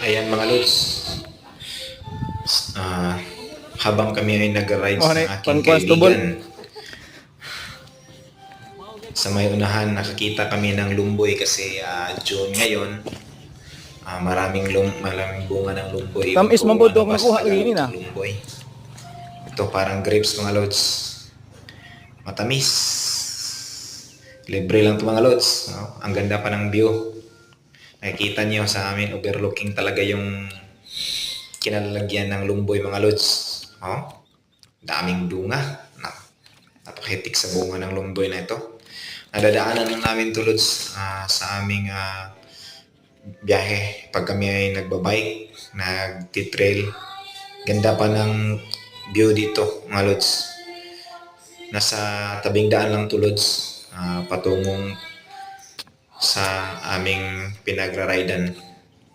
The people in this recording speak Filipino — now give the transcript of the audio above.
Ayan mga lods, ah, habang kami ay nag-ride Oh, sa ni aking constable. kaibigan, sa may unahan nakakita kami ng lumboy kasi June ngayon. Maraming bunga ng lumboy. Ewan Tamis ko man kung po ito ano ako ba sa nakuha lagi Tagalog na. ng lumboy. Ito parang grapes mga lods. Matamis. Libre lang ito mga lods. No? Ang ganda pa ng view. Nakikita niyo sa amin overlooking talaga yung kinalalagyan ng lumboy mga lods. Oh, daming bunga. Napakahitik sa bunga ng lumboy na ito. Nadadaanan lang namin to lods sa aming biyahe pag kami ay nagbabike, nagtitrail. Ganda pa ng view dito mga lods. Nasa tabing daan lang to lods, patungong sa aming pinagra-ridean.